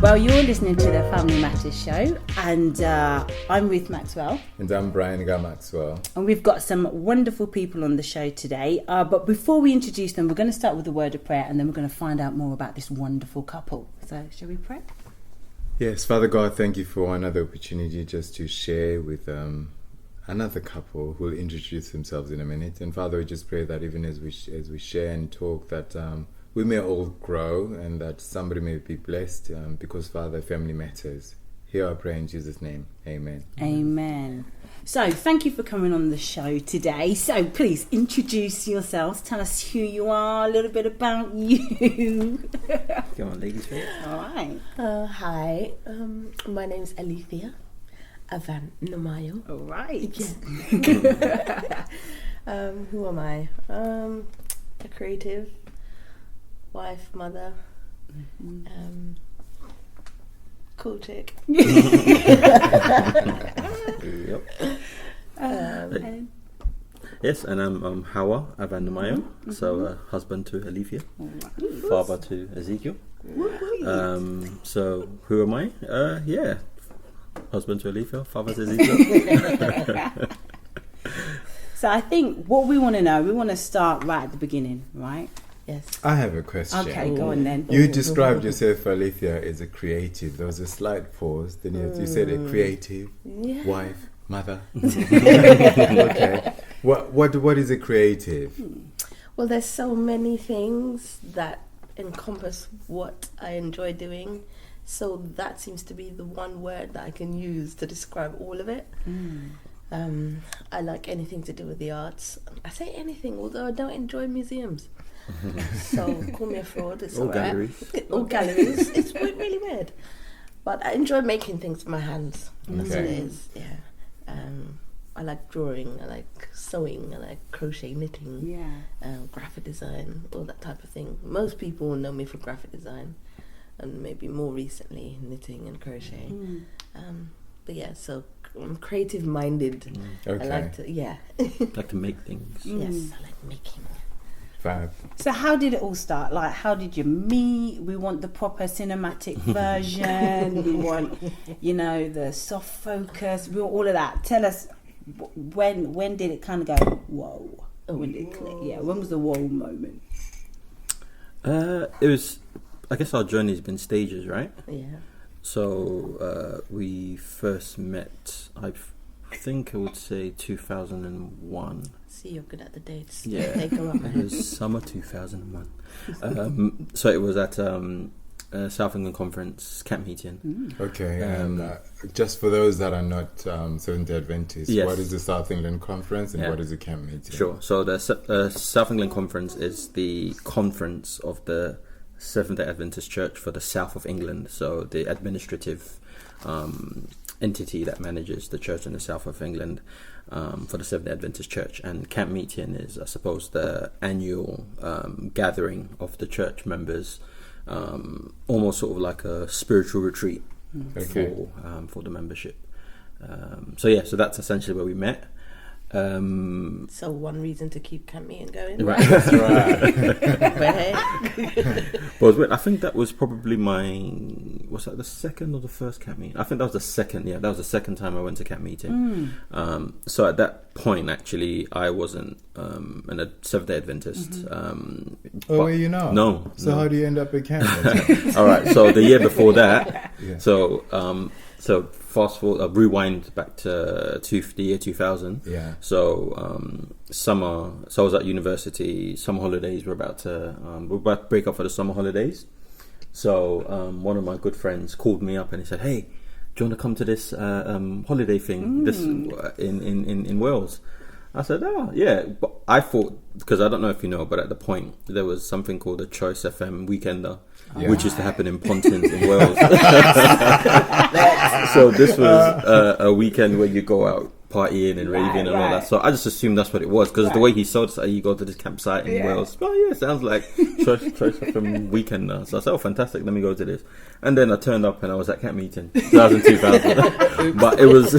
Well, you're listening to the Family Matters Show, and I'm Ruth Maxwell. And I'm Brian Maxwell. And we've got some wonderful people on the show today. But before we introduce them, we're going to start with a word of prayer, and then we're going to find out more about this wonderful couple. So, shall we pray? Yes, Father God, thank you for another opportunity just to share with another couple who will introduce themselves in a minute. And Father, we just pray that even as we share and talk, that we may all grow and that somebody may be blessed because, Father, family matters. Hear our prayer in Jesus' name. Amen. Amen. So, thank you for coming on the show today. So, please introduce yourselves. Tell us who you are, a little bit about you. Go on, ladies first. All right. Hi, my name's Alethea Howa. All right. Who am I? A creative, wife, mother, cool chick. Yep. Yes, and I'm Howa Avanamayo, so husband to Alethea, father to Ezekiel. So who am I? Husband to Alethea, father to Ezekiel. So I think what we want to know, we want to start right at the beginning, right? Yes. I have a question. Okay, go on then. You described yourself, Alethea, as a creative. There was a slight pause. Then you said a creative wife, mother. Okay. What is a creative? Well, there's so many things that encompass what I enjoy doing. So that seems to be the one word that I can use to describe all of it. I like anything to do with the arts. I say anything, although I don't enjoy museums. So call me a fraud. It's all galleries. Right. All galleries. It's really weird. But I enjoy making things with my hands. That's what it is. Yeah. I like drawing. I like sewing. I like crochet, knitting. Yeah. Graphic design, all that type of thing. Most people know me for graphic design, and maybe more recently knitting and crocheting. But yeah, so I'm creative minded. Okay. I like to Like to make things. Yes, I like making. Fab. So how did it all start? Like, how did you meet? We want the proper cinematic version. We want, the soft focus. We want all of that. Tell us, when did it kind of go, whoa? When did it click? Yeah, when was the whoa moment? It was, I guess our journey's been stages, right? Yeah. So we first met, I think I would say 2001. See, you're good at the dates. Yeah, They go up. it was summer 2001. So it was at South England Conference camp meeting. Okay, and just for those that are not Seventh-day Adventists, Yes. what is the South England Conference and Yeah. what is the camp meeting? Sure. So the South England Conference is the conference of the Seventh-day Adventist Church for the south of England. So the administrative entity that manages the church in the south of England for the Seventh-day Adventist Church. And camp meeting is, I suppose, the annual gathering of the church members, almost sort of like a spiritual retreat for the membership. So that's essentially where we met. So one reason to keep camp meeting going. Right. That's right. But hey, Well, I think that was probably was that the second or the first camp meeting? I think that was the second. Yeah, that was the second time I went to camp meeting. So at that point, actually, I wasn't a Seventh-day Adventist. Were you not? No. So how do you end up at camp? All right. So the year before that. Yeah. So fast forward, rewind back to the year 2000. Yeah. So summer. So I was at university. Summer holidays were about to break up for the summer holidays. So one of my good friends called me up and he said, "Hey, do you want to come to this holiday thing this in Wales?" I said, "Oh, yeah." But I thought, because I don't know if you know, but at the point there was something called the Choice FM Weekender, which used to happen in Pontins in Wales. So this was a weekend where you go out partying and raving and all that. So I just assumed that's what it was, because the way he sold it, you go to this campsite in Wales. Oh yeah, sounds like Choice FM Weekender. So I said, oh fantastic, let me go to this. And then I turned up and I was at camp meeting 2000. But it was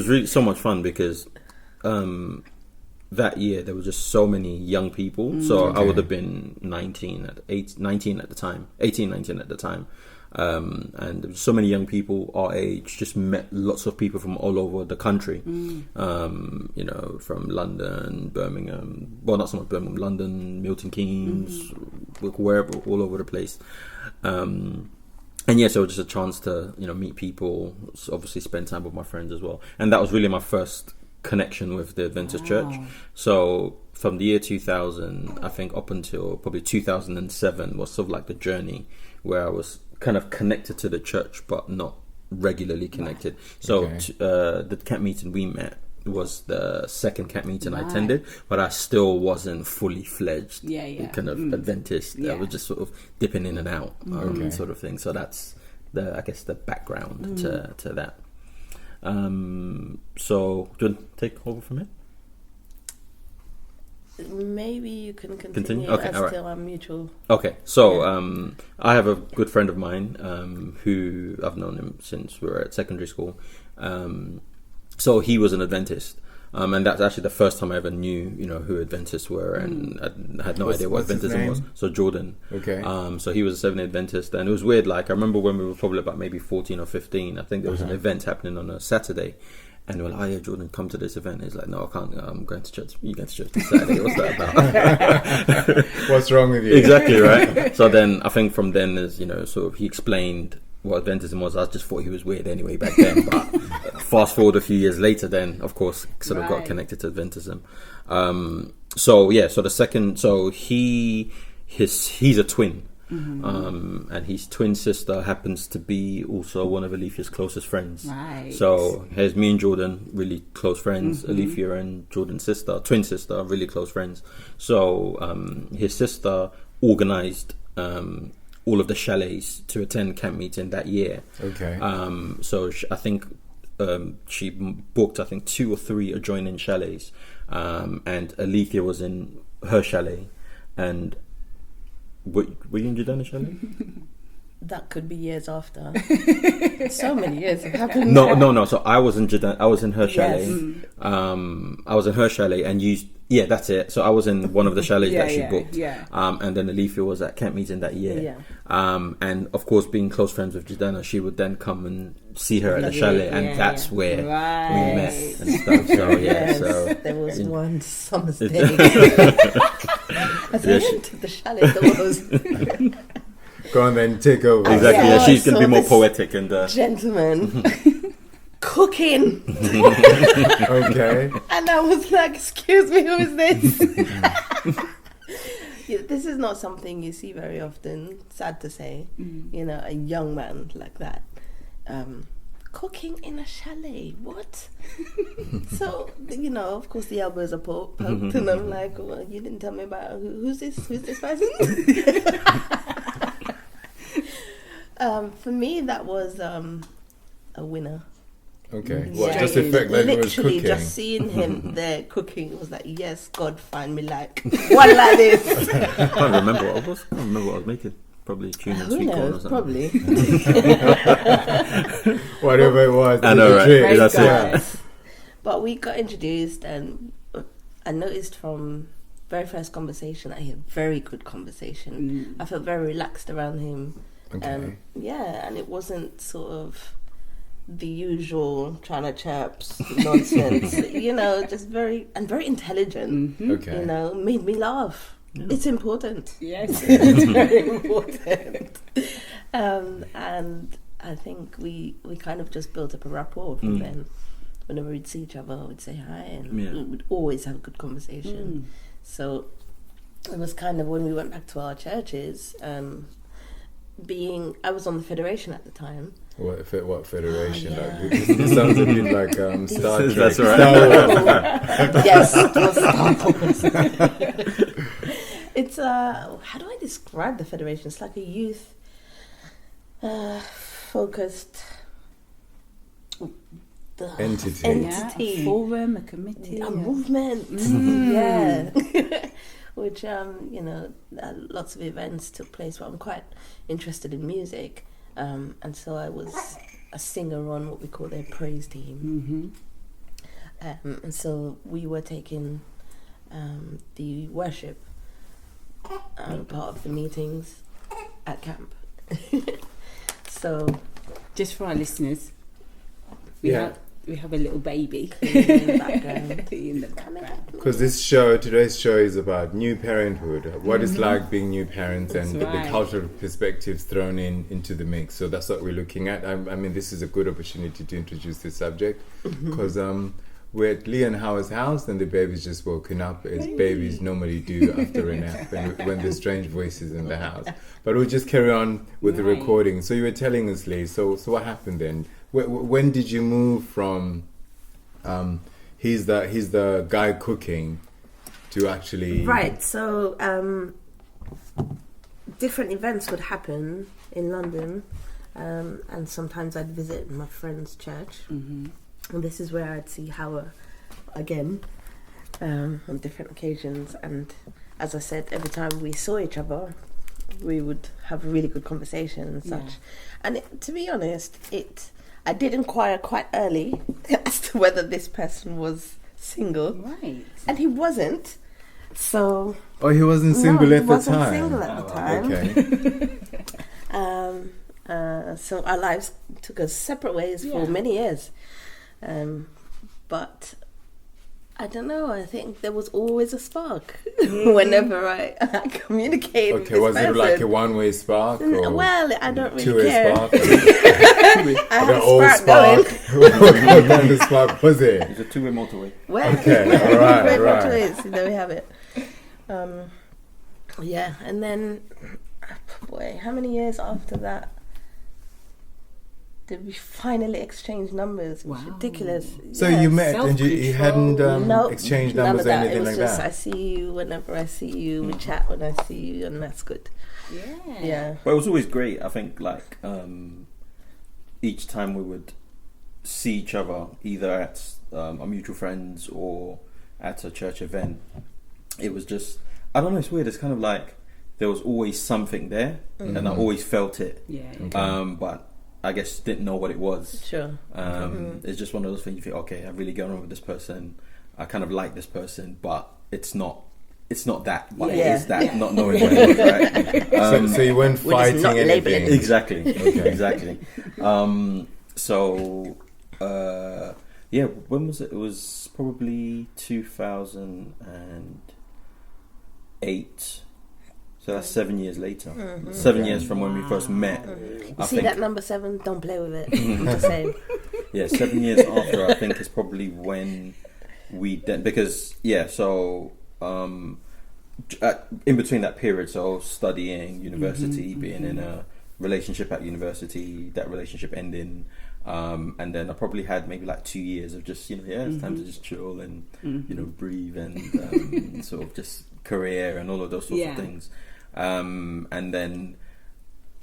really so much fun because that year there were just so many young people. So I would have been 19 at the time. and there were so many young people our age. Just met lots of people from all over the country. You know, from London, Birmingham. Well, not so much Birmingham, London, Milton Keynes, wherever, all over the place. And yeah, so it was just a chance to, you know, meet people. Obviously, spend time with my friends as well. And that was really my first connection with the Adventist Church. So from the year 2000, I think up until probably 2007 was sort of like the journey where I was kind of connected to the church, but not regularly connected. So the camp meeting we met was the second camp meeting I attended, but I still wasn't fully fledged kind of Adventist. I was just sort of dipping in and out, sort of thing. So that's I guess the background to that. So do you want to take over from it? Maybe you can continue. Okay, as still our mutual. Okay, so I have a good friend of mine who I've known him since we were at secondary school. So he was an Adventist, and that's actually the first time I ever knew, you know, who Adventists were, and I had no idea what Adventism was. So Jordan. Okay. So he was a Seventh-day Adventist, and it was weird. Like I remember when we were probably about maybe 14 or 15. I think there was an event happening on a Saturday. And we're like, oh yeah, Jordan, come to this event. He's like, no, I can't. I'm going to church. You going to church this Saturday? What's that about? What's wrong with you? Exactly, right? So then, I think from then, as you know, sort of he explained what Adventism was. I just thought he was weird anyway back then. But fast forward a few years later, then of course, sort of got connected to Adventism. So yeah, so the second, so he's a twin. And his twin sister happens to be also one of Alethea's closest friends. Right. So here's me and Jordan, really close friends. Alethea and Jordan's sister, twin sister, really close friends. So his sister organised all of the chalets to attend camp meeting that year. Okay. So I think she booked 2 or 3 adjoining chalets, and Alethea was in her chalet, and were you in Jordana chalet? That could be years after. So many years have happened. No. So I was in Jordana. I was in her chalet. Yes. I was in her chalet, and you. Yeah, that's it. So I was in one of the chalets that she booked. Yeah. And then Alethea was at camp meeting that year. Yeah. And of course, being close friends with Jordana, she would then come and see her at the chalet, and that's where we met and stuff. So so there was one summer's day. As I went to the chalet doors. Go on then, take over. Exactly. Yeah, she's going to be more poetic and gentleman cooking. Okay. And I was like, "Excuse me, who is this?" This is not something you see very often. Sad to say, you know, a young man like that. Cooking in a chalet, what? So, you know, of course the elbows are poked, and I'm like, well, you didn't tell me about who's this person? For me, that was a winner. Okay, just the fact that he was cooking. Literally, just seeing him there cooking was like, yes, God, find me like one like this. I can't remember what I was making. Probably tuna and sweet corn or something. Probably. Whatever it was. I know, right? That's it. But we got introduced, and I noticed from very first conversation, I had very good conversation. I felt very relaxed around him. Okay. And it wasn't sort of the usual trying to chirps nonsense. You know, just very intelligent. Okay. You know, made me laugh. Yeah. It's important. Yes, it's very important. And I think we kind of just built up a rapport from then. Whenever we'd see each other, we'd say hi, and we would always have a good conversation. So it was kind of when we went back to our churches, I was on the Federation at the time. What federation? It sounds a bit like Star Trek. That's right. Yes, it was Star Wars. It's how do I describe the Federation? It's like a youth focused entity. A forum, a committee, a movement. Yeah. Which you know, lots of events took place. But I'm quite interested in music, and so I was a singer on what we call their praise team. And so we were taking the worship part of the meetings at camp. So Just for our listeners, we have a little baby in the background. in the background. Because today's show is about new parenthood, what it's like being new parents, and That's right. the cultural perspectives thrown into the mix. So that's what we're looking at. I mean, this is a good opportunity to introduce this subject, because we're at Lee and Howa's house, and the baby's just woken up, as babies normally do after a nap, and when there's strange voices in the house. But we'll just carry on with the Right. recording. So you were telling us, Lee, so what happened then? When did you move from he's the guy cooking to actually... Right, so different events would happen in London, and sometimes I'd visit my friend's church, and this is where I'd see Howa again on different occasions. And as I said, every time we saw each other, we would have a really good conversation and such. And to be honest, I did inquire quite early as to whether this person was single, Right. and he wasn't. So Oh, he wasn't single no, at he the wasn't time? single at the time. Okay. So our lives took us separate ways for Yeah. many years. But I don't know, I think there was always a spark whenever I communicated with Okay, this was person. it like a one-way spark? Or Well, I don't really two-way care. spark? I had The a old spark spark? going. What kind of spark was it? It's a two-way motorway. Well, Okay, all right, very right. much it is. There we have it. Yeah, and then, boy, how many years after that did we finally exchange numbers? It was Wow. ridiculous. So Yes. you met and you hadn't No, exchanged none numbers of or that. anything It was like just that? I see you whenever I see you. We chat when I see you, and that's good. Yeah. Yeah. But it was always great. I think like each time we would see each other, either at our mutual friends or at a church event, it was just, I don't know, it's weird. It's kind of like there was always something there, and I always felt it. Yeah. But I guess didn't know what it was. Sure. It's just one of those things you think, okay, I really get on with this person. I kind of like this person, but it's not that, but Yeah. it is that, not knowing what it is, right? So you weren't We're just fighting not labeling anything? Exactly. Okay. Exactly. Yeah, when was it? It was probably 2008. So that's 7 years later. 7 years from when we first met. You I see think, that number 7? Don't play with it. I'm just saying. yeah, 7 years after, I think is probably when we did, because so in between that period, so studying university, being in a relationship at university, that relationship ending, and then I probably had maybe like 2 years of just it's time to just chill and breathe and sort of just career and all of those sorts of things, and then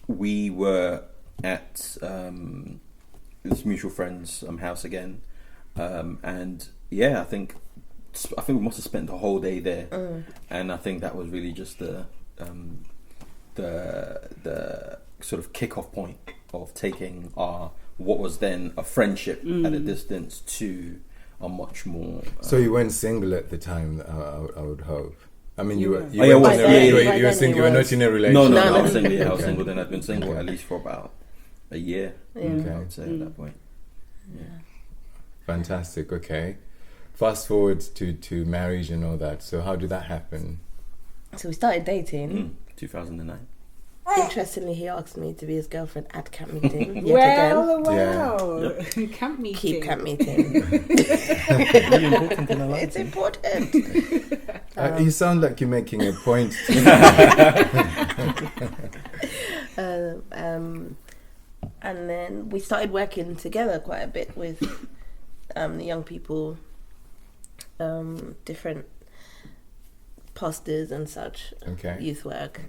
we were at this mutual friend's house again, and I think we must have spent the whole day there, and I think that was really just the sort of kick-off point of taking what was then a friendship at a distance to a much more. So you weren't single at the time, I would hope. I mean, you were Oh, yeah, not was. in a No, relationship. I No. was single. Yeah, I was Okay. single. Then I'd been single Okay. at least for about a year. Yeah. Okay. I would say at that point. Fantastic. Okay. Fast forward to marriage and all that. So how did that happen? So we started dating. 2009. Interestingly, he asked me to be his girlfriend at camp meeting. Yet again. Wow. Camp meeting. Keep camp meeting. Really important in our life. It's important. You sound like you're making a point. And then we started working together quite a bit with the young people, different pastors and such, Okay. youth work.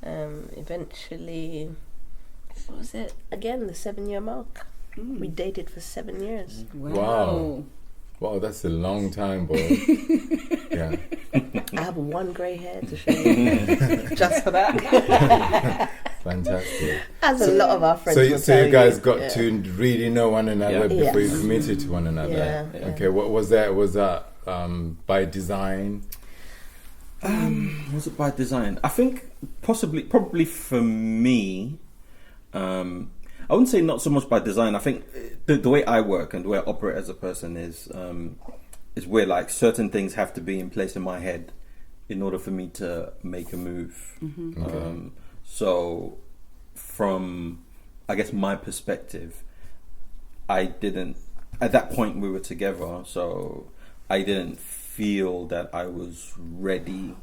Eventually, what was it? Again, the 7-year mark. We dated for 7 years. Wow. Wow, that's a long time, boy. Yeah. I have one grey hair to show you, just for that. Fantastic. As a lot of our friends will So tell you guys you. got Yeah. to really know one another Yeah. before you Yes. committed to one another. Yeah. Okay. What was that? Was that by design? Was it by design? I think probably for me, I wouldn't say not so much by design. I think the way I work and the way I operate as a person is where like certain things have to be in place in my head in order for me to make a move. Okay. So from, I guess, my perspective, I didn't, at that point we were together, so I didn't feel that I was ready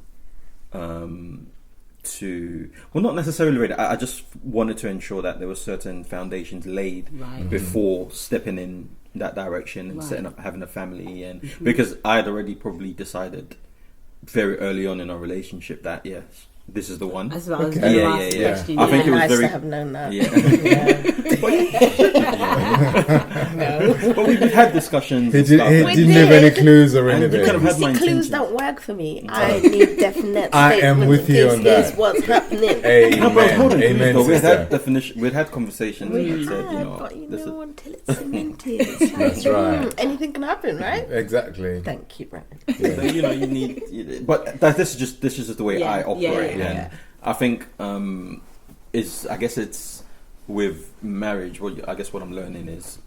not necessarily ready. I just wanted to ensure that there were certain foundations laid before stepping in that direction and setting up, having a family, and because I had already probably decided very early on in our relationship that yes, this is the one. That's what I was Okay. going to Yeah, ask yeah, yeah. question. I think it was nice very- to have known that. But we've had discussions. He and stuff. didn't We give did. any clues or And you anything. kind of had my See, clues intentions. don't work for me. I need definite I am statements with in you case on that. here's what's happening. No, but I was holding clues, Amen, though. We had sister. definition. We'd had conversations. And I said, But this is. until it's cemented, it's like, That's right. anything can happen, right? Exactly. Thank you, Brian. So, you need. But this is just the way I operate, and I think I guess it's with marriage. Well, I guess what I'm learning is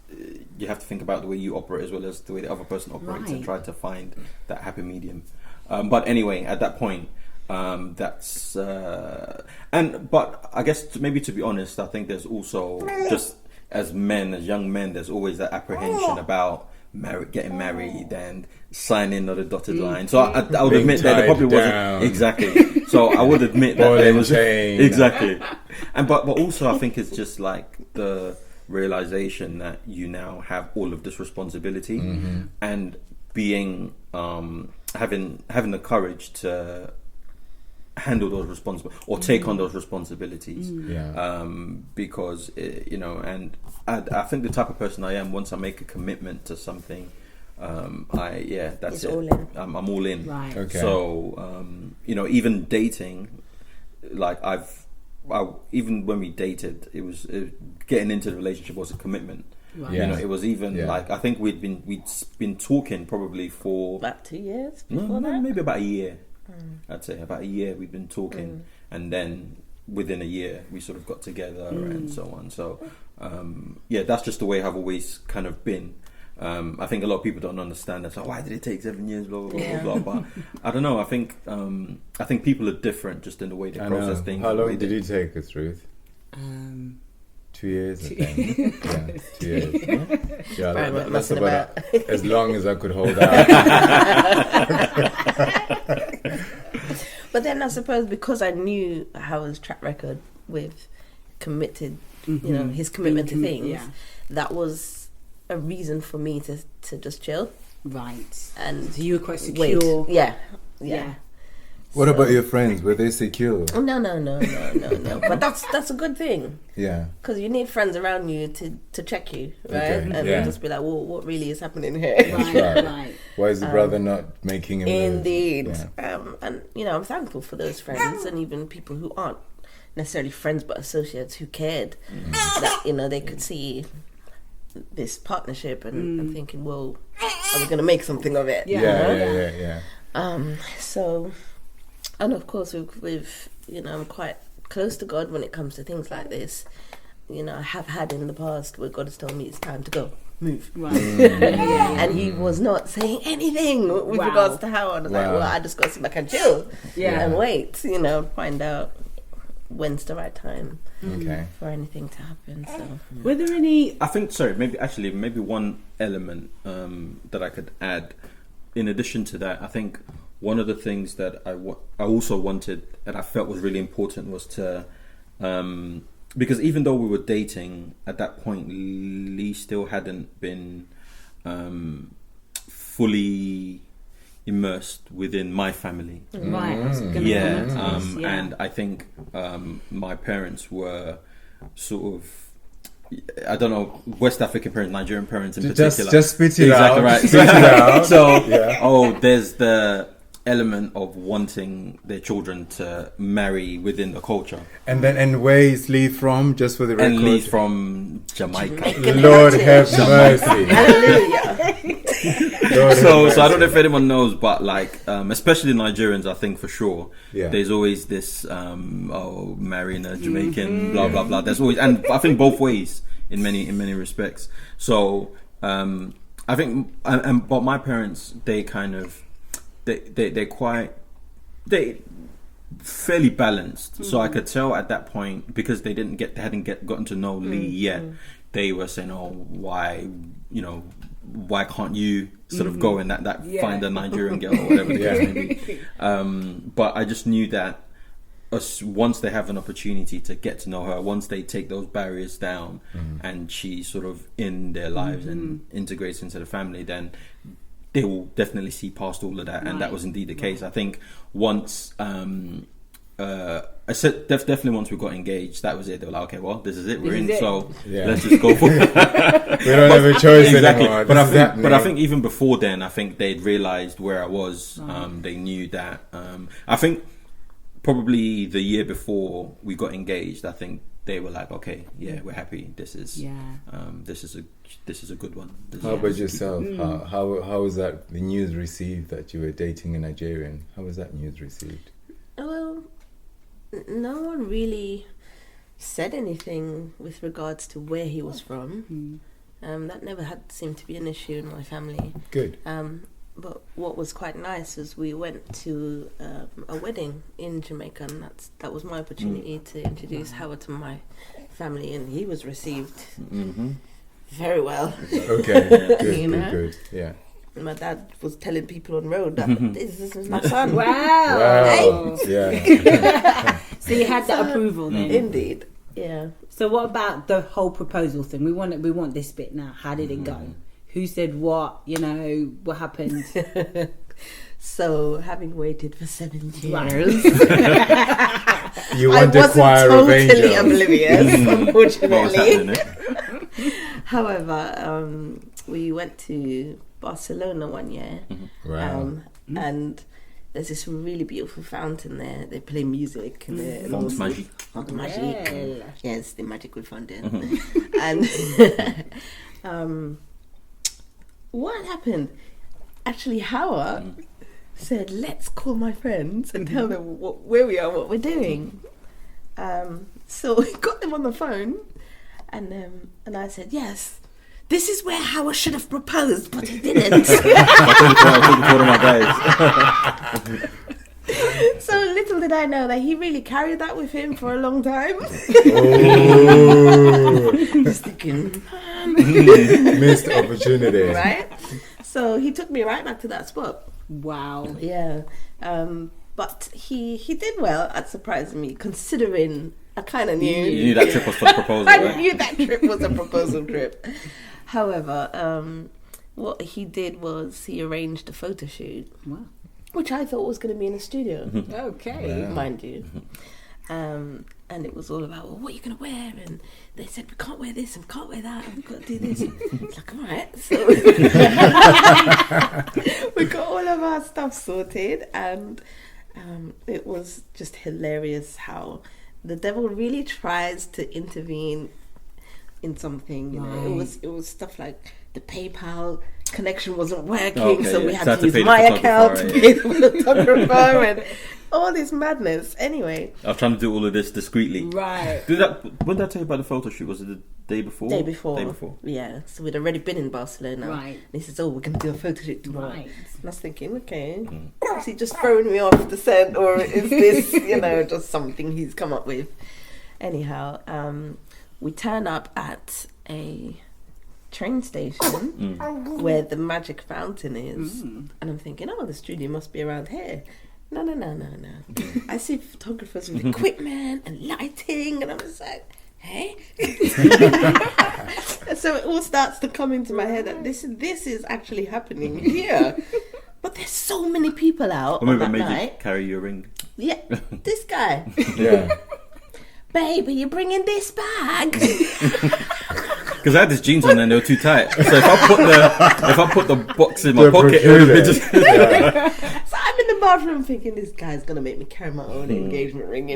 you have to think about the way you operate as well as the way the other person operates, and try to find that happy medium. But anyway, at that point, that's but I guess maybe to be honest, I think there's also just as young men, there's always that apprehension about getting married and signing on the dotted line. So I would Being admit that there probably tied down. wasn't exactly. So I would admit that Ball there and was chain. exactly, and but also I think it's just like the realization that you now have all of this responsibility and being having the courage to handle those responsibilities or take on those responsibilities. Because and I think the type of person I am, once I make a commitment to something, that's It's it. all in. I'm all in. Right. Okay. So even dating, like even when we dated, it was getting into the relationship was a commitment. Right. Yeah. It was even like I think we'd been talking probably for About 2 years no, before that? maybe about a year. I'd say about a year we'd been talking, and then within a year we sort of got together and so on. So that's just the way I've always kind of been. I think a lot of people don't understand that. So why did it take 7 years? Blah blah blah blah. But I don't know. I think people are different just in the way they process things. How the way long did they- it take us, Ruth? 2 years, I think. 2 years. Yeah, Right, that's messing about about. as long as I could hold out. But then I suppose because I knew Howard's track record with committed, his commitment to things, that was a reason for me to just chill. Right. And So you were quite wait. secure. Yeah. What about your friends? Were they secure? No. But that's a good thing. Yeah. Because you need friends around you to check you, right? Okay, And yeah. just be like, well, what really is happening here? Right. Right. Why is the brother not making a move? Indeed. Yeah. And, I'm thankful for those friends and even people who aren't necessarily friends but associates who cared that, they could see this partnership and thinking, well, are we going to make something of it? Yeah. So, and of course, with I'm quite close to God when it comes to things like this. I have had in the past where God has told me it's time to go, move. Right. And he was not saying anything with Wow. regards to how. I was like, Wow. well, I just got to sit back and chill and wait, find out when's the right time Okay. for anything to happen. So, Were there any? I think maybe one element that I could add in addition to that. I think one of the things that I also wanted and I felt was really important was to because even though we were dating at that point, Lee still hadn't been fully immersed within my family. Right. I was gonna comment on this, And I think my parents were sort of, I don't know, West African parents, Nigerian parents in particular. Just spit it Exactly out. right. Spit it out. So, Yeah. there's the element of wanting their children to marry within the culture. And where is Lee from? Just for the record. And Lee's from Jamaica. Lord have mercy. hallelujah. So I don't know if anyone knows, but like, especially Nigerians, I think for sure, there's always this, marrying a Jamaican, blah blah blah. There's always, and I think both ways in many respects. So I think, but my parents, they're fairly balanced. So I could tell at that point, because they hadn't gotten to know Lee yet. They were saying, "Oh, why can't you sort of go and find a Nigerian girl or whatever the case may be?" But I just knew that once they have an opportunity to get to know her, once they take those barriers down, and she's sort of in their lives and integrates into the family, then they will definitely see past all of that. And that was indeed the case. I think once I said definitely once we got engaged, that was it. They were like, "Okay, well, this is it. We're in. So let's just go for it." We don't have a choice anymore. But I think even before then, I think they'd realised where I was. They knew that. I think probably the year before we got engaged, I think they were like, "Okay, we're happy. This is a good one." How about yourself? How was that the news received that you were dating a Nigerian? How was that news received? Well, no one really said anything with regards to where he was from. That never seemed to be an issue in my family. Good. But what was quite nice was we went to a wedding in Jamaica, and that was my opportunity to introduce Howard to my family, and he was received very well. Okay, good. Yeah. My dad was telling people on the road that this is my son. Wow. Hey. Yeah. So you had that approval then. Indeed. Yeah. So what about the whole proposal thing? We want this bit now. How did it go? Who said what? What happened? So, having waited for 7 years, You want to acquire revenge. I wasn't totally oblivious, unfortunately. However, we went to Barcelona one year, and there's this really beautiful fountain there. They play music. Fonte Magique. Fonte Magique. Yes, the magical fountain. And what happened? Actually, Howa said, "Let's call my friends and tell them where we are, what we're doing." So we got them on the phone, and I said, "Yes, this is where Howa should have proposed, but he didn't." I took one of my guys. So little did I know that he really carried that with him for a long time. Just thinking, Missed opportunity. right? So he took me right back to that spot. Wow. Yeah. But he did well at surprising me, considering I kind of knew. You knew that trip was for the proposal, I right? knew that trip was a proposal trip. However, what he did was he arranged a photo shoot. Wow. Which I thought was going to be in a studio. Okay. Mind you. And it was all about, well, what are you going to wear? And they said, we can't wear this and we can't wear that and we've got to do this. It's like, all right. So we got all of our stuff sorted, and it was just hilarious how the devil really tries to intervene in something. It was stuff like the PayPal connection wasn't working, so we had to use my account to pay the photographer and all this madness. Anyway, I was trying to do all of this discreetly. Right. When did I tell you about the photo shoot? Was it the day before? Day before. Yeah. So we'd already been in Barcelona. Right. And he says, "Oh, we're going to do a photo shoot tomorrow." Right. And I was thinking, okay, is he just throwing me off the scent, or is this, just something he's come up with? Anyhow, we turn up at a train station where the magic fountain is, and I'm thinking, oh, the studio must be around here. No. I see photographers with equipment and lighting, and I'm just like, hey. So it all starts to come into my head that this is actually happening here. But there's so many people out Or maybe on I that made night. you carry your ring. Yeah, this guy. Yeah. Babe, are you bringing this bag? Because I had these jeans on and they were too tight. So if I put the box in my The pocket, it would have been just. So I'm in the bathroom thinking this guy's gonna make me carry my own engagement ring,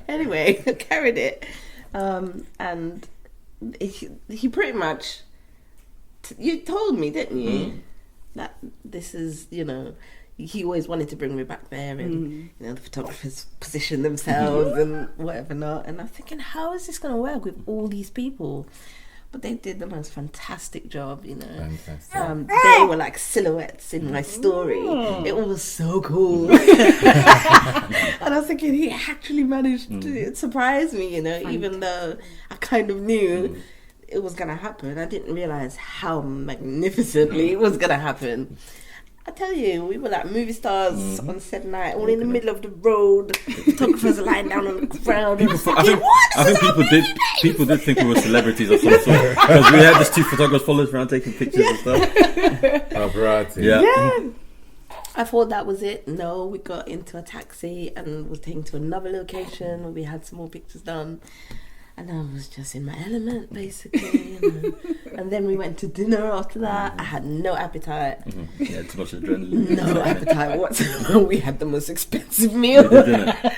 Anyway, I carried it, and he pretty much You told me, didn't you, that this is, he always wanted to bring me back there, and the photographers position themselves and whatever not. And I'm thinking, how is this going to work with all these people? But they did the most fantastic job, Fantastic. They were like silhouettes in my story. It was so cool. And I was thinking, he actually managed to surprise me, even though I kind of knew it was going to happen. I didn't realise how magnificently it was going to happen. I tell you, we were like movie stars on said night, all in the middle of the road. Photographers lying down on the ground. I think people did think we were celebrities of some sort, because we had these 2 photographers following us around taking pictures and stuff. Paparazzi. Yeah. I thought that was it. No, we got into a taxi and was taken to another location where we had some more pictures done. And I was just in my element, basically. And then we went to dinner after that. I had no appetite. Yeah, too much adrenaline. No appetite whatsoever. We had the most expensive meal. We did, didn't it?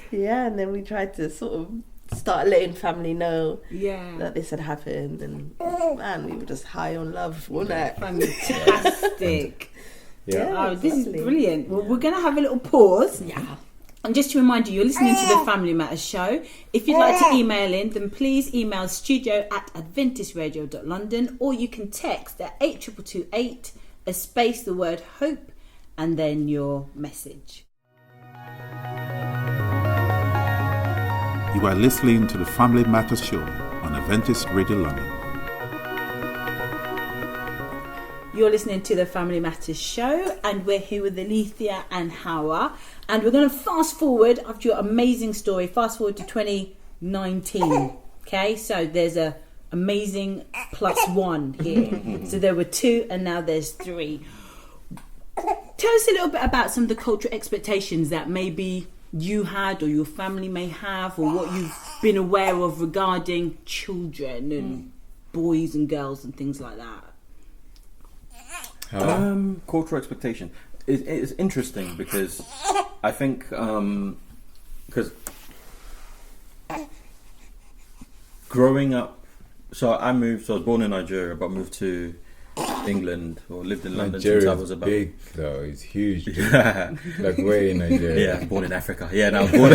Yeah, and then we tried to sort of start letting family know Yeah. that this had happened. And man, we were just high on love all night. Fantastic. Yeah. Oh, this is lovely. brilliant. Well, we're going to have a little pause. Yeah. And just to remind you, you're listening to the Family Matters show. If you'd like to email in, then please email studio@adventistradio.london, or you can text at 82228, a space, the word hope, and then your message. You are listening to the Family Matters show on Adventist Radio London. You're listening to the Family Matters show, and we're here with Alethia and Howa, and we're going to fast forward after your amazing story. Fast forward to 2019. Okay, so there's a amazing +1 here. So there were 2, and now there's 3. Tell us a little bit about some of the cultural expectations that maybe you had, or your family may have, or what you've been aware of regarding children and boys and girls and things like that. Cultural expectation. It's interesting because I think because growing up, so I was born in Nigeria, but moved to England, or lived in London since I was about. Big though, it's huge. Like way in Nigeria. Yeah, born in Africa. Yeah, now I was born.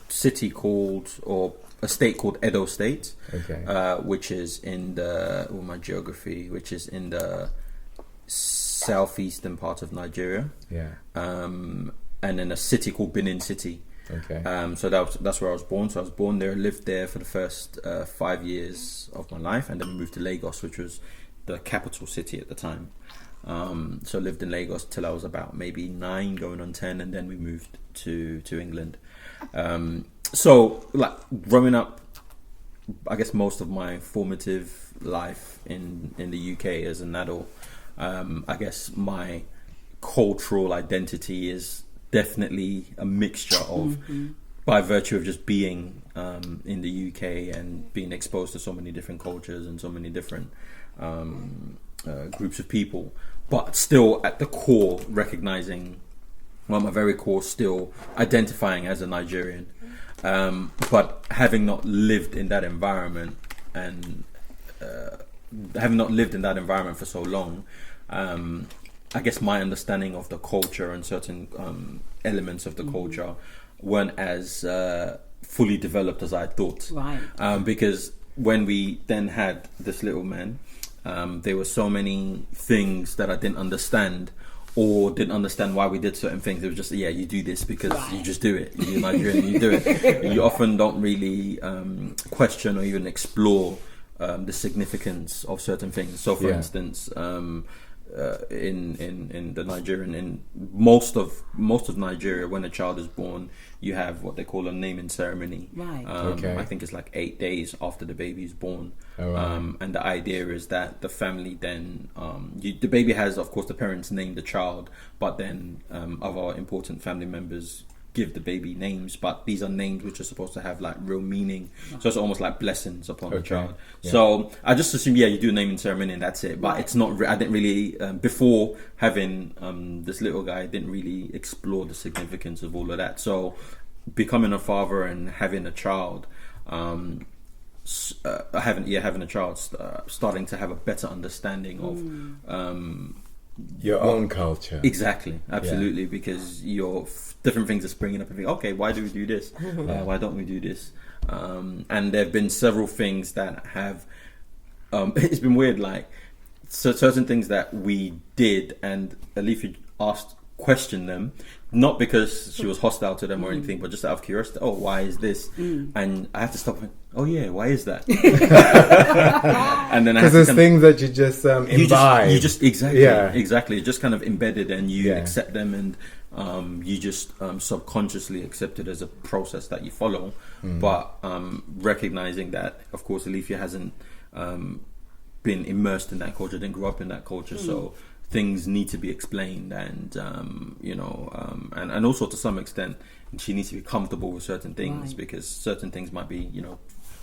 City called, or a state called Edo State, which is in the my geography, which is in the southeastern part of Nigeria. Yeah. And then a city called Benin City. Okay. So that's where I was born. So I was born there, lived there for the first 5 years of my life, and then moved to Lagos, which was the capital city at the time. So lived in Lagos till I was about maybe 9, going on 10, and then we moved to England. So like growing up, I guess most of my formative life in the UK as an adult, I guess my cultural identity is definitely a mixture of, by virtue of just being in the UK and being exposed to so many different cultures and so many different groups of people, but still at the core recognizing, well, my very core, still identifying as a Nigerian, but having not lived in that environment and having not lived in that environment for so long, I guess my understanding of the culture and certain elements of the culture weren't as fully developed as I thought. Right. Because when we then had this little man, there were so many things that I didn't understand, or didn't understand why we did certain things. It was just, you do this because you just do it. You're Nigerian, you do it. You often don't really question or even explore the significance of certain things. So, for instance, in the Nigerian, in most of Nigeria, when a child is born, you have what they call a naming ceremony. Right. I think it's like 8 days after the baby is born. And the idea is that the family then, the baby has, of course, the parents name the child, but then other important family members give the baby names, but these are names which are supposed to have like real meaning. So it's almost like blessings upon the child. Yeah. So I just assume, you do a naming ceremony and that's it. But it's not. I didn't really before having this little guy, I didn't really explore the significance of all of that. So becoming a father and having a child, having a child, starting to have a better understanding of your own culture. Exactly, absolutely, because your different things are springing up and think, okay, why do we do this? Why don't we do this? And there have been several things that have it's been weird, like certain things that we did, and Alethea questioned them, not because she was hostile to them or anything, but just out of curiosity. Oh, why is this? And I have to stop and, oh yeah, why is that? And then because there's things that you just imbibe. You just exactly just kind of embedded, and you accept them, and you just subconsciously accept it as a process that you follow. But recognizing that, of course, Alethea hasn't been immersed in that culture, didn't grow up in that culture, so things need to be explained, and and also to some extent she needs to be comfortable with certain things, because certain things might be,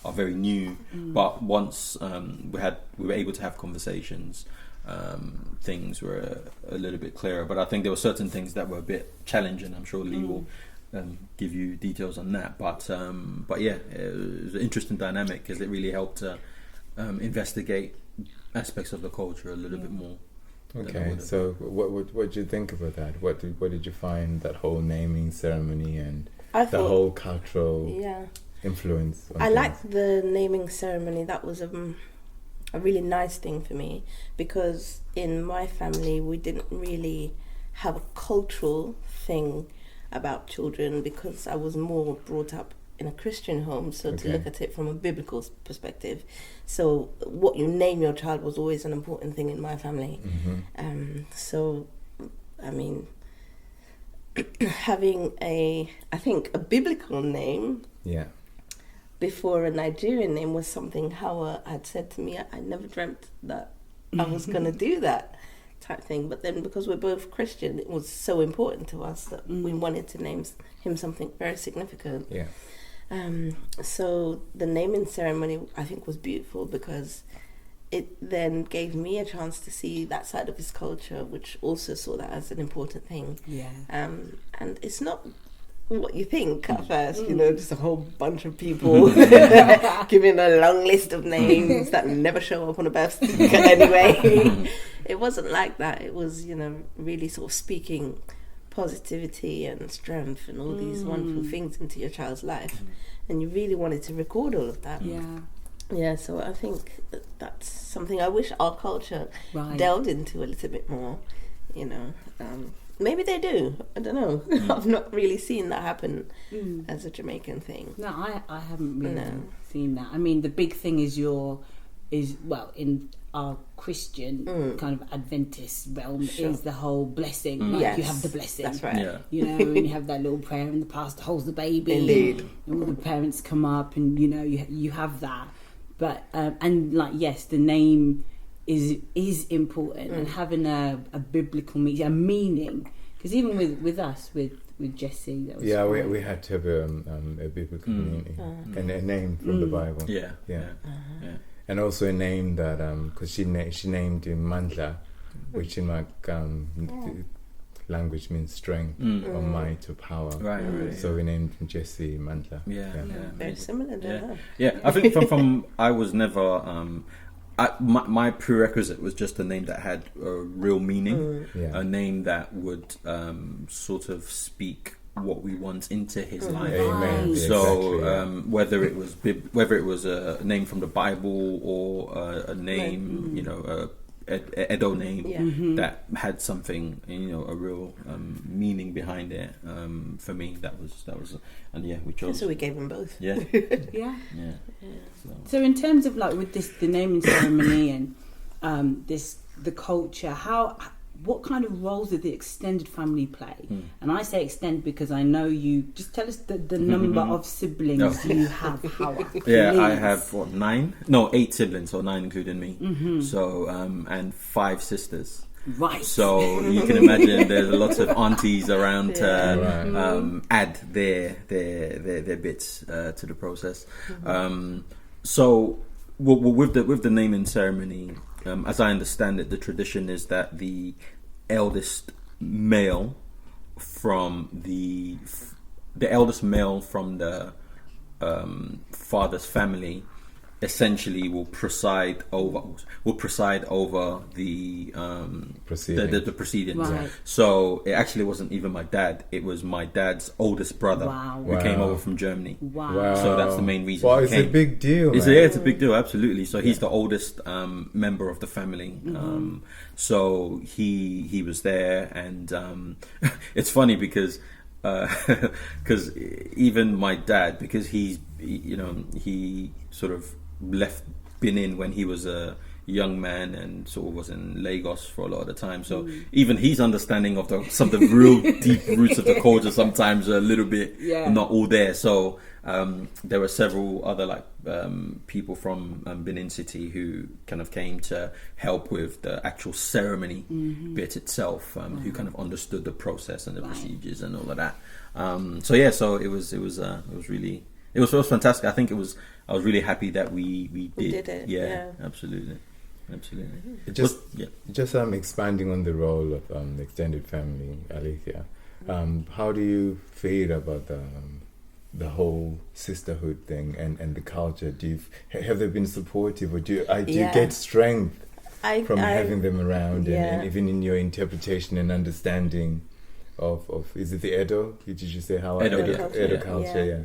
are very new, but once we were able to have conversations, things were a little bit clearer. But I think there were certain things that were a bit challenging. I'm sure Lee will give you details on that, but yeah, it was an interesting dynamic, because it really helped to investigate aspects of the culture a little bit more. Okay, so what did you think about that? What did you find, that whole naming ceremony and the whole cultural influence? I liked the naming ceremony. That was a really nice thing for me, because in my family we didn't really have a cultural thing about children, because I was more brought up in a Christian home, so to look at it from a biblical perspective. So what you name your child was always an important thing in my family. So, I mean, having a biblical name before a Nigerian name was something Howa had said to me. I never dreamt that I was going to do that type thing. But then, because we're both Christian, it was so important to us that we wanted to name him something very significant. So the naming ceremony, I think, was beautiful, because it then gave me a chance to see that side of his culture, which also saw that as an important thing. And it's not what you think at first, just a whole bunch of people giving a long list of names that never show up on a birth certificate anyway. It wasn't like that. It was, really sort of speaking positivity and strength and all these wonderful things into your child's life, and you really wanted to record all of that. So I think that's something I wish our culture delved into a little bit more. Maybe they do, I don't know. I've not really seen that happen as a Jamaican thing. No, I haven't really seen that. I mean, the big thing is in our Christian kind of Adventist realm is the whole blessing. Like you have the blessing. That's right. And you have that little prayer, and the pastor holds the baby. Indeed. And all the parents come up, and you have that. But and like, yes, the name is important, and having a biblical meaning, because even with us with Jesse, that was we had to have a biblical meaning and a name from the Bible. And also a name that because she named him Mandla, which in my language means strength or might or power. Right. So we named him Jesse Mandla. Very similar to her. I think from I was never my prerequisite was just a name that had a real meaning, a name that would sort of speak what we want into his life. Amen. So whether it was a name from the Bible or a name, a Edo name that had something, a real meaning behind it. For me, that was, and we chose. So we gave them both. So in terms of like with the naming ceremony and the culture, what kind of roles did the extended family play? And I say extend because I know you. Just tell us the number of siblings you have. Howa, I have 9? No, 8 siblings, so 9 including me. So and 5 sisters. Right. So you can imagine there's lots of aunties around to add their bits to the process. So with the naming ceremony, as I understand it, the tradition is that the eldest male from the the eldest male from the father's family essentially will preside over the Proceedings. the proceedings. Right. So it actually wasn't even my dad; it was my dad's oldest brother Wow. who came Wow. over from Germany. Wow. So that's the main reason. Wow, he it's a came. big deal. It's man. it's a big deal, absolutely. So he's the oldest member of the family. So he was there, and it's funny because even my dad, because he sort of left Benin when he was a young man and sort of was in Lagos for a lot of the time. So even his understanding of some of the real deep roots of the culture sometimes are a little bit not all there. So there were several other people from Benin City who kind of came to help with the actual ceremony bit itself, who kind of understood the process and the procedures and all of that. So it was fantastic. I think I was really happy that we did it. Yeah, absolutely. Just expanding on the role of the extended family, Alethea. How do you feel about the whole sisterhood thing and the culture? Have they been supportive, or do you get strength from having them around, and even in your interpretation and understanding of is it the Edo? Did you say how Edo culture? Yeah.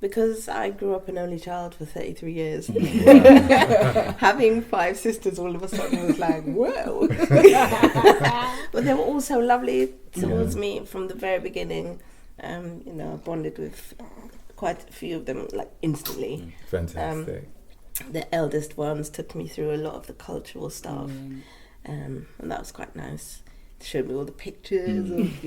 Because I grew up an only child for 33 years. Having 5 sisters all of a sudden was like, whoa. But they were all so lovely towards me from the very beginning. I bonded with quite a few of them instantly. Fantastic. The eldest ones took me through a lot of the cultural stuff. And that was quite nice. They showed me all the pictures of,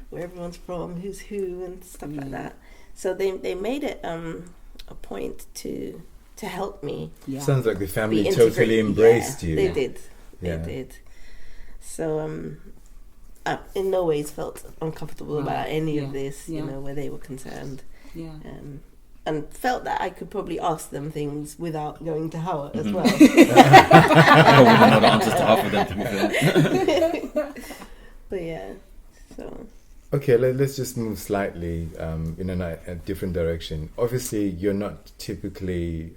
where everyone's from, who's who and stuff like that. So they made it a point to help me. Yeah. Sounds like the family totally embraced you. They did. They did. So I in no ways felt uncomfortable about any of this, where they were concerned. Yeah. And felt that I could probably ask them things without going to Howard as well. I wouldn't know the answers to half of them, to be fair. But yeah, so... Okay, let's just move slightly in a different direction. Obviously, you're not typically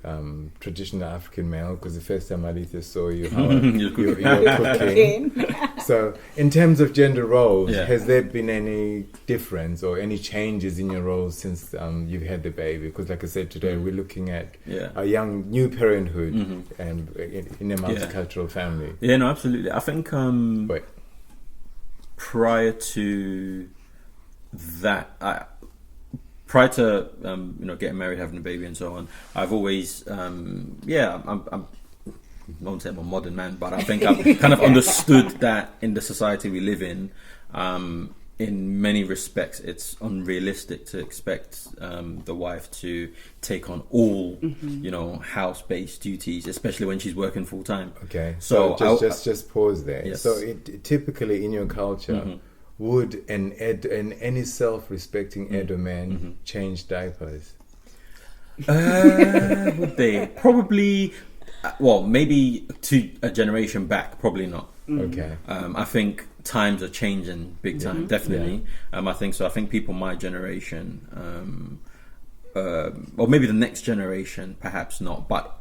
traditional African male, because the first time Alethea saw you, you were cooking. So, in terms of gender roles, has there been any difference or any changes in your roles since you've had the baby? Because, like I said, today we're looking at a young new parenthood and in a multicultural family. Yeah, no, absolutely. I think prior to that, prior to getting married, having a baby, and so on, I've always I'm I won't say I'm a modern man, but I think I've kind of understood that in the society we live in many respects, it's unrealistic to expect the wife to take on all house-based duties, especially when she's working full time. Okay, so just pause there. Yes. So typically in your culture. Would any self-respecting Edo man change diapers? Would they? Probably. Well, maybe to a generation back, probably not. Okay. I think times are changing big time, definitely. Yeah. I think so. I think people my generation, or maybe the next generation, perhaps not. But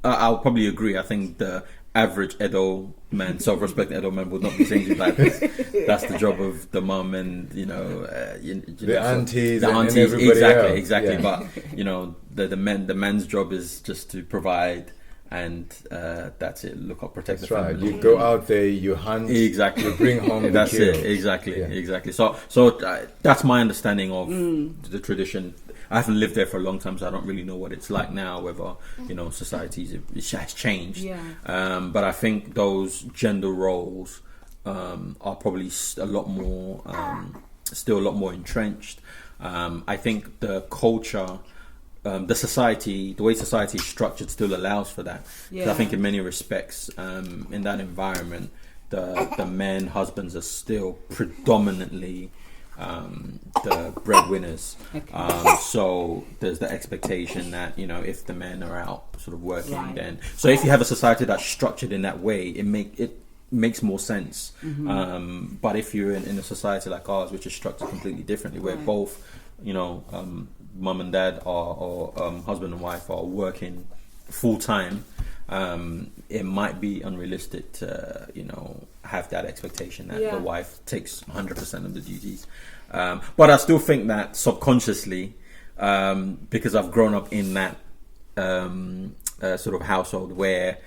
I'll probably agree. I think the average Edo man, self-respecting Edo man, would not be changing diapers. That's the job of the mum and the aunties, and everybody exactly. Yeah. But the man's job is just to provide, and that's it. Look up, protect the family. Right. You go out there, you hunt, exactly. You bring home. That's it. Exactly. So that's my understanding of the tradition. I haven't lived there for a long time, so I don't really know what it's like now, whether, societies has changed. Yeah. But I think those gender roles are probably still a lot more entrenched. I think the culture, the way society is structured still allows for that. Yeah. I think in many respects, in that environment, the men, husbands are still predominantly the breadwinners. Okay. So there's the expectation that if the men are out sort of working, then if you have a society that's structured in that way, makes more sense. But if you're in a society like ours, which is structured completely differently, where both, mum and dad or husband and wife are working full time, it might be unrealistic to have that expectation that the wife takes 100% of the duties. But I still think that subconsciously, because I've grown up in that sort of household where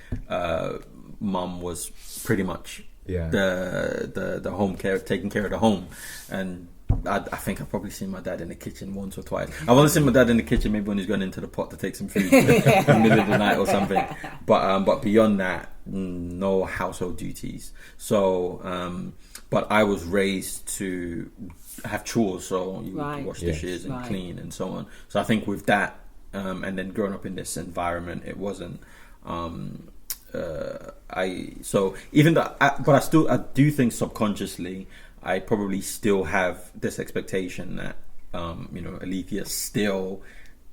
mum was pretty much the home care, taking care of the home, and I think I've probably seen my dad in the kitchen once or twice. I've only seen my dad in the kitchen maybe when he's going into the pot to take some food in the middle of the night or something. But beyond that, no household duties. So, but I was raised to have chores, so you wash dishes and clean and so on. So I think with that, and then growing up in this environment, it wasn't. But I do think subconsciously, I probably still have this expectation that, Alethea still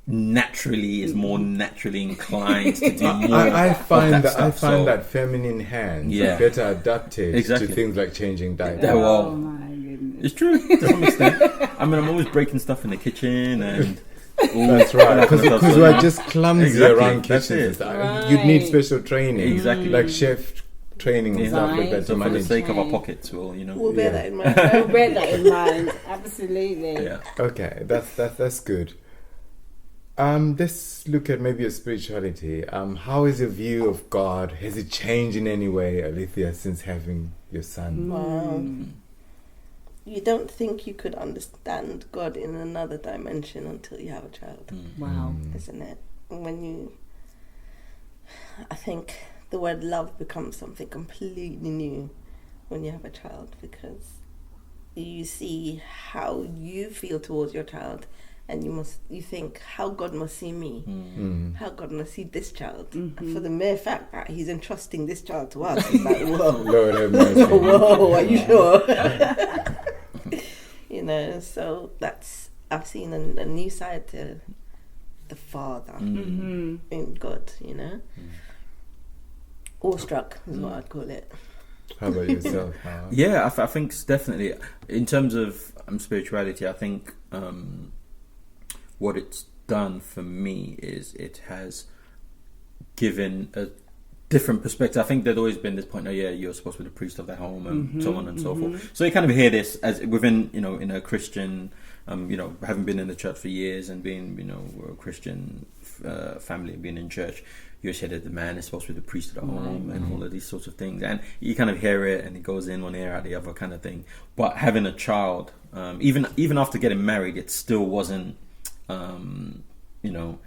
naturally is more naturally inclined to do more. I find that that feminine hands are better adapted to things like changing diapers. Oh my goodness. It's true to some extent. I mean, I'm always breaking stuff in the kitchen and. That's right, because we're just clumsy around That's kitchens. it. You'd need special training, Exactly. like chef training and stuff like that. So to for the manage. sake of our pockets, we'll bear that in mind. We'll bear that in mind. Absolutely. Yeah. Okay, that's good. Let's look at maybe your spirituality. How is your view of God? Has it changed in any way, Alethea, since having your son? Wow. You don't think you could understand God in another dimension until you have a child. Wow. Isn't it? I think the word love becomes something completely new when you have a child, because you see how you feel towards your child, and you think how God must see me, how God must see this child. And for the mere fact that He's entrusting this child to us, it's like, whoa, Lord have mercy. whoa, are you sure? So I've seen a new side to the Father in God. Awestruck is what I'd call it. How about yourself? Yeah, I think it's definitely in terms of spirituality. I think what it's done for me is it has given a different perspective. I think there's always been this point, you're supposed to be the priest of the home and so on and so forth. So you kind of hear this as within, in a Christian, having been in the church for years and being, a Christian family and being in church, you always hear that the man is supposed to be the priest of the home and all of these sorts of things. And you kind of hear it and it goes in one ear out the other kind of thing. But having a child, even after getting married, it still wasn't, you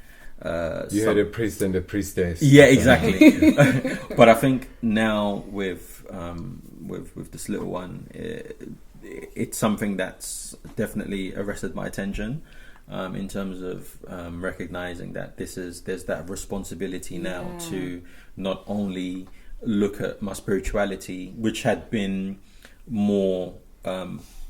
had a priest and a priestess. Yeah, exactly. But I think now with this little one, it's something that's definitely arrested my attention in terms of recognizing that there's that responsibility now to not only look at my spirituality, which had been more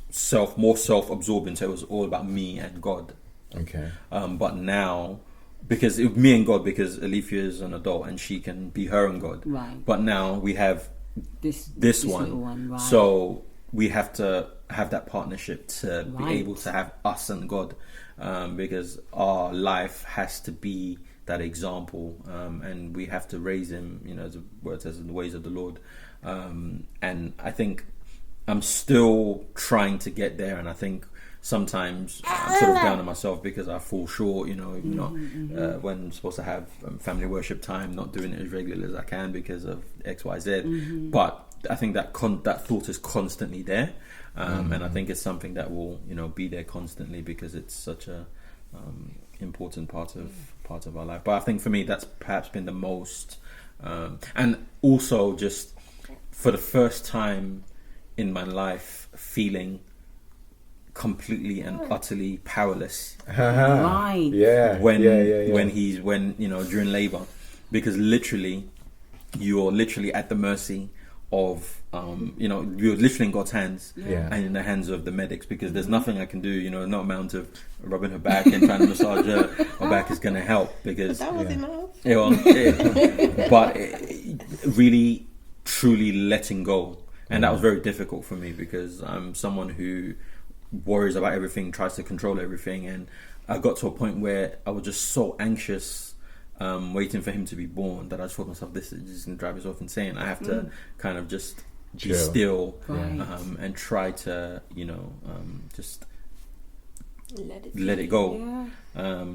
self-absorbing, so it was all about me and God. Okay. But now, because it was me and God, because Alethea is an adult and she can be her and God. Right. But now we have this one. Right. So we have to have that partnership to be able to have us and God, because our life has to be that example, and we have to raise him, as the word says, in the ways of the Lord. And I think I'm still trying to get there, and I think sometimes I'm sort of down on myself because I fall short, when I'm supposed to have family worship time, not doing it as regular as I can because of XYZ. But I think that thought is constantly there, and I think it's something that will be there constantly because it's such a important part of our life. But I think for me that's perhaps been the most, and also just for the first time in my life feeling completely and utterly powerless. Right. Yeah. When during labor, because literally you're literally at the mercy of you're literally in God's hands and in the hands of the medics, because there's nothing I can do, no amount of rubbing her back and trying to massage her back is going to help, because But that was enough. but really truly letting go. And that was very difficult for me because I'm someone who worries about everything, tries to control everything. And I got to a point where I was just so anxious waiting for him to be born that I just thought to myself, this is just going to drive myself insane. I have to kind of just be still and try to, just let it go.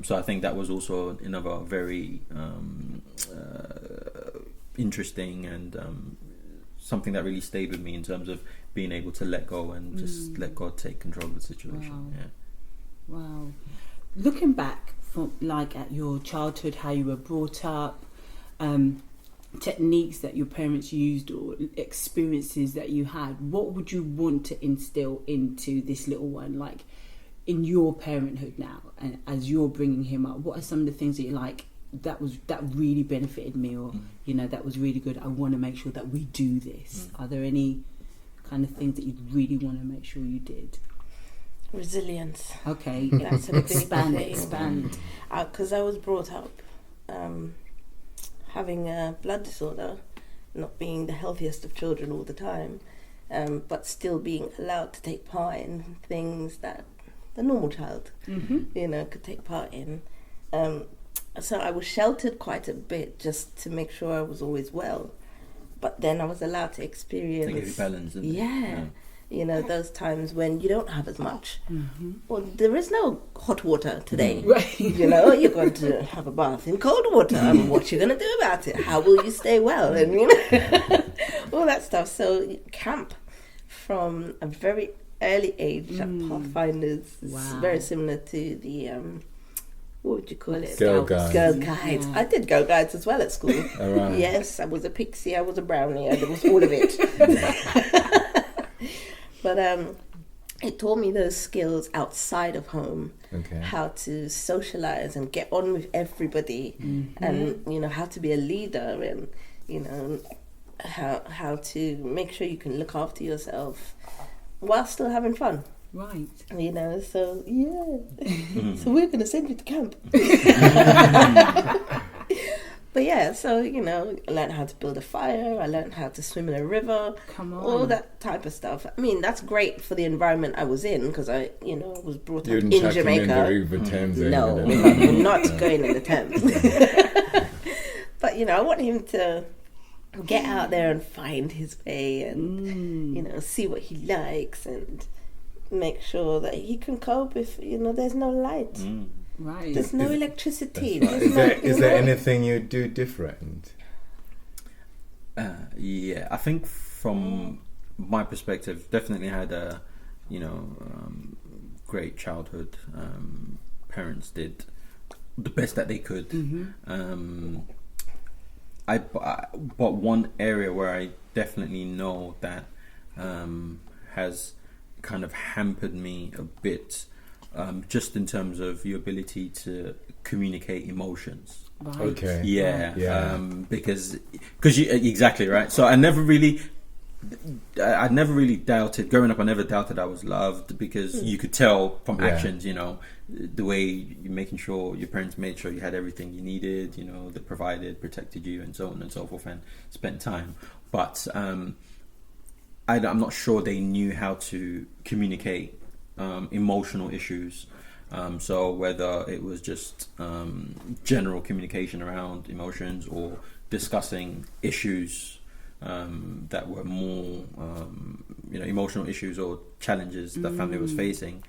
So I think that was also another very interesting and something that really stayed with me in terms of being able to let go and just let God take control of the situation. Wow. Looking back from like at your childhood, how you were brought up, techniques that your parents used or experiences that you had, what would you want to instill into this little one, like in your parenthood now, and as you're bringing him up? What are some of the things that you like that really benefited me, or that was really good? I want to make sure that we do this. Are there any kind of things that you really want to make sure you did? Resilience. Okay, that's a big thing. Expand. Because I was brought up having a blood disorder, not being the healthiest of children all the time, but still being allowed to take part in things that the normal child, could take part in. So I was sheltered quite a bit just to make sure I was always well. But then I was allowed to experience... To give you balance, isn't it? Those times when you don't have as much. Well, there is no hot water today. You're going to have a bath in cold water. And what you're going to do about it? How will you stay well? And, all that stuff. So camp from a very early age at Pathfinders, very similar to the... what would you call it? Girl Guides. Girl Guides. Yeah. I did Girl Guides as well at school. Right. Yes, I was a pixie, I was a brownie, and it was all of it. But it taught me those skills outside of home. Okay. How to socialize and get on with everybody, and how to be a leader, and how to make sure you can look after yourself while still having fun. Right. So so we're going to send you to camp. But I learned how to build a fire. I learned how to swim in a river. Come on. All that type of stuff. I mean, that's great for the environment I was in because I, was brought up in Jamaica. In the River Thames. No, I'm not going in the Thames. But, I want him to get out there and find his way and, see what he likes and make sure that he can cope if there's no light, right? There's no electricity. Right. Is there anything you do different? I think from my perspective, definitely had a great childhood. Parents did the best that they could. But one area where I definitely know that has kind of hampered me a bit, just in terms of your ability to communicate emotions. Right. Okay. Yeah. Because you exactly right. So I never really doubted growing up. I never doubted I was loved because you could tell from actions. The way you're making sure your parents made sure you had everything you needed. They provided, protected you, and so on and so forth, and spent time. But I'm not sure they knew how to communicate emotional issues. So whether it was just general communication around emotions or discussing issues that were more, emotional issues or challenges the family was facing.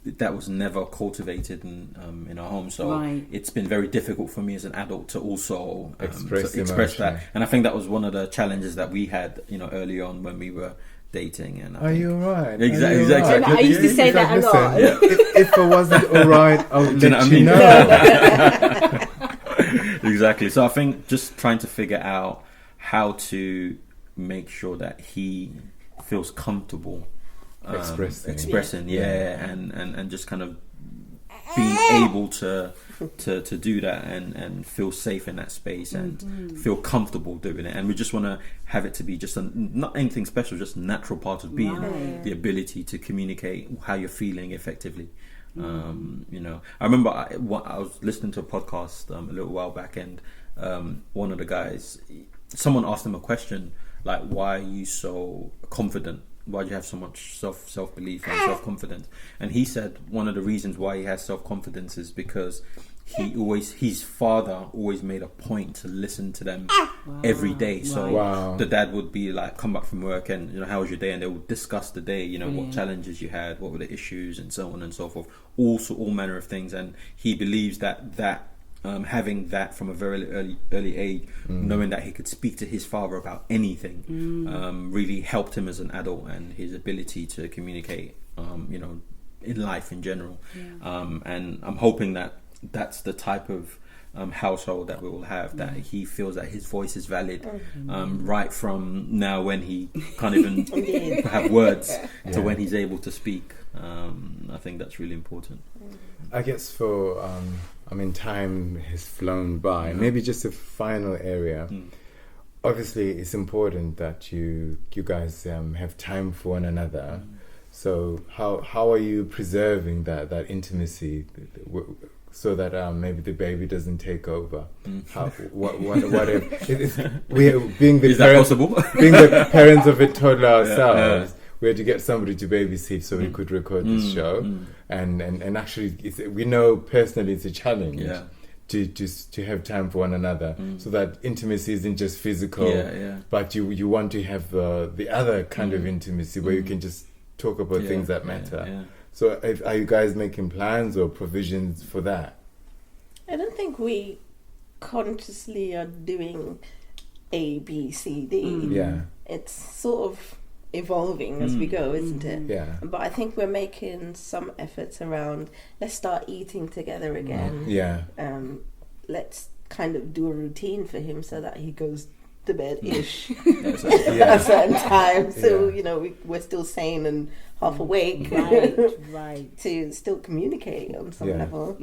That was never cultivated in our home. So it's been very difficult for me as an adult to also express that. And I think that was one of the challenges that we had, early on when we were dating. And are you alright? Exactly. I used to say that a lot. If I wasn't alright, I would let you know. Exactly. So I think just trying to figure out how to make sure that he feels comfortable expressing, and just kind of being able to do that and feel safe in that space and feel comfortable doing it. And we just want to have it to be just not anything special, just a natural part of being, the ability to communicate how you're feeling effectively. I remember I was listening to a podcast a little while back, and one of the guys, someone asked him a question like, "Why are you so confident? Why do you have so much self belief and self confidence?" And he said one of the reasons why he has self confidence is because his father always made a point to listen to them every day. So the dad would be like, come back from work and, you know, how was your day? And they would discuss the day, you know, what challenges you had, what were the issues, and so on and so forth. All manner of things. And he believes that having that from a very early age, knowing that he could speak to his father about anything, really helped him as an adult and his ability to communicate, you know, in life in general. And I'm hoping that that's the type of household that we will have, that he feels that his voice is valid, right from now when he can't even have words to when he's able to speak. I think that's really important. I guess for I mean, time has flown by. Maybe just a final area. Obviously, it's important that you guys have time for one another. So how are you preserving that intimacy, so that maybe the baby doesn't take over? What if being the Is that possible? being the parents of a toddler ourselves, we had to get somebody to babysit so we could record this show, and actually we know personally it's a challenge to have time for one another, so that intimacy isn't just physical, but you want to have the other kind of intimacy where you can just talk about things that matter. So are you guys making plans or provisions for that? I don't think we consciously are doing A, B, C, D. It's sort of evolving as we go, isn't it? But I think we're making some efforts around, let's start eating together again. Let's kind of do a routine for him so that he goes to bed-ish at a certain time. So, you know, we're still sane and half awake. Right. To still communicate on some level.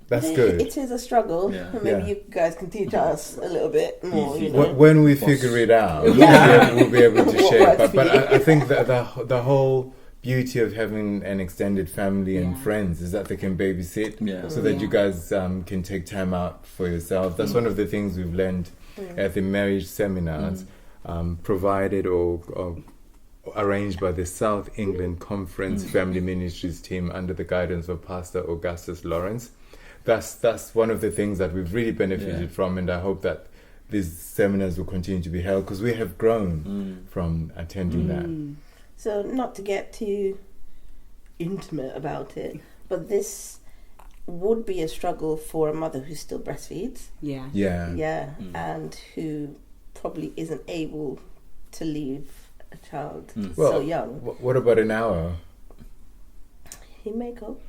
That's good. It is a struggle. Maybe you guys can teach us a little bit more. You know, when we figure it out, we'll be able to share. But I think that the whole beauty of having an extended family and friends is that they can babysit, so that you guys can take time out for yourself. That's one of the things we've learned at the marriage seminars, provided or arranged by the South England Conference Family Ministries team under the guidance of Pastor Augustus Lawrence. That's one of the things that we've really benefited from, and I hope that these seminars will continue to be held, because we have grown from attending that. So not to get too intimate about it, but this would be a struggle for a mother who still breastfeeds. And who probably isn't able to leave a child so young. What about an hour? He may cope.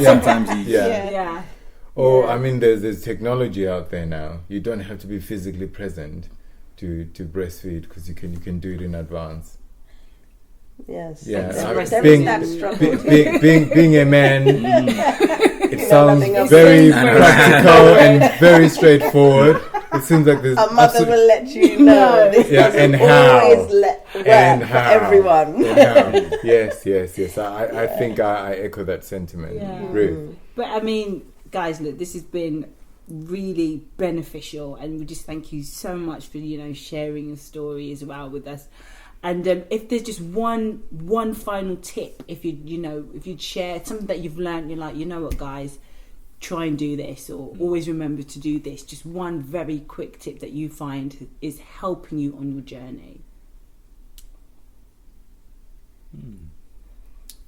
Sometimes he. I mean, there's technology out there now. You don't have to be physically present to breastfeed, because you can do it in advance. Yes. There is that struggle. Being a man, it sounds very practical and very straightforward. It seems like there's a mother will let you know. This doesn't always work for everyone. Yes. I think I echo that sentiment, Ruth. But I mean, guys, look, this has been really beneficial, and we just thank you so much for, you know, sharing your story as well with us. And if there's just one final tip, if you'd share something that you've learned, you're like, you know what, guys, try and do this, or always remember to do this. Just one very quick tip that you find is helping you on your journey.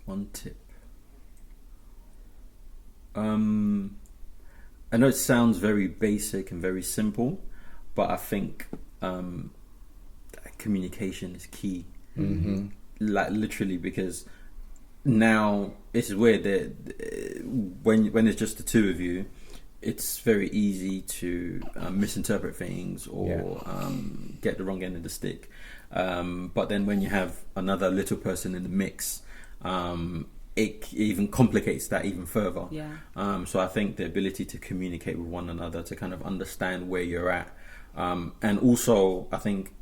One tip. I know it sounds very basic and very simple, but I think communication is key. Like literally, because now it's weird that when it's just the two of you, it's very easy to misinterpret things or get the wrong end of the stick. But then when you have another little person in the mix, it even complicates that even further. So I think the ability to communicate with one another, to kind of understand where you're at, and also I think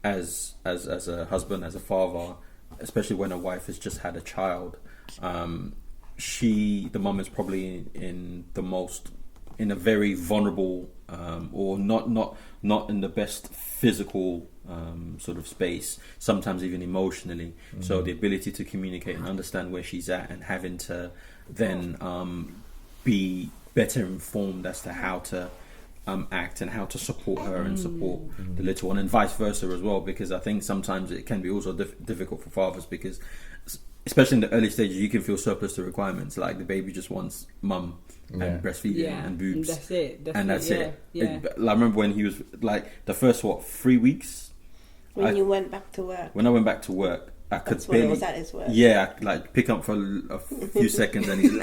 as a husband, as a father, especially when a wife has just had a child, the mum is probably in the most in a very vulnerable or not in the best physical sort of space, sometimes even emotionally. So the ability to communicate and understand where she's at, and having to then be better informed as to how to act and how to support her and support the little one, and vice versa as well, because I think sometimes it can be also difficult for fathers, because especially in the early stages you can feel surplus to requirements, like the baby just wants mum and breastfeeding and boobs, that's it. That's it. I remember when he was like the first 3 weeks when you went back to work. When I went back to work, I could That's when it was at his work. Yeah, like pick up for a few seconds and he's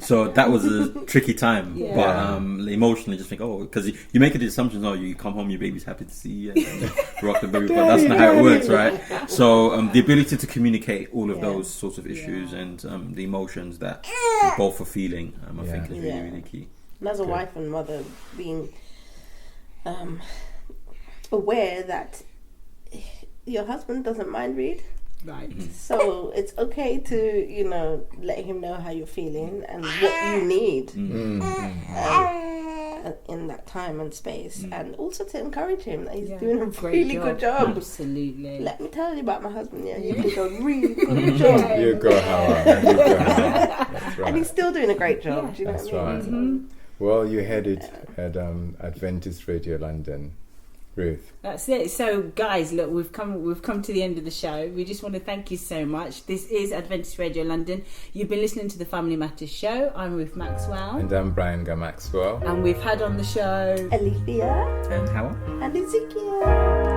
so that was a tricky time. But emotionally just think, because you make the assumptions, you come home, your baby's happy to see you and rock the baby, but that's not how it works, right? So the ability to communicate all of those sorts of issues and the emotions that both are feeling, I think is really, really key. And as a wife and mother, being aware that your husband doesn't mind read. Right. So it's okay to, let him know how you're feeling and what you need in that time and space. And also to encourage him that he's doing a really good job. Absolutely. Let me tell you about my husband. Yeah, you did a really good job. You go, Howa. That's right. And he's still doing a great job. Do you know That's what I right. mean? Well, you headed at Adventist Radio London, Ruth. That's it. So, guys, look, we've come to the end of the show. We just want to thank you so much. This is Adventist Radio London. You've been listening to the Family Matters Show. I'm Ruth Maxwell, And I'm Brian Maxwell. and we've had on the show Alethea And Howa? and Ezekiel.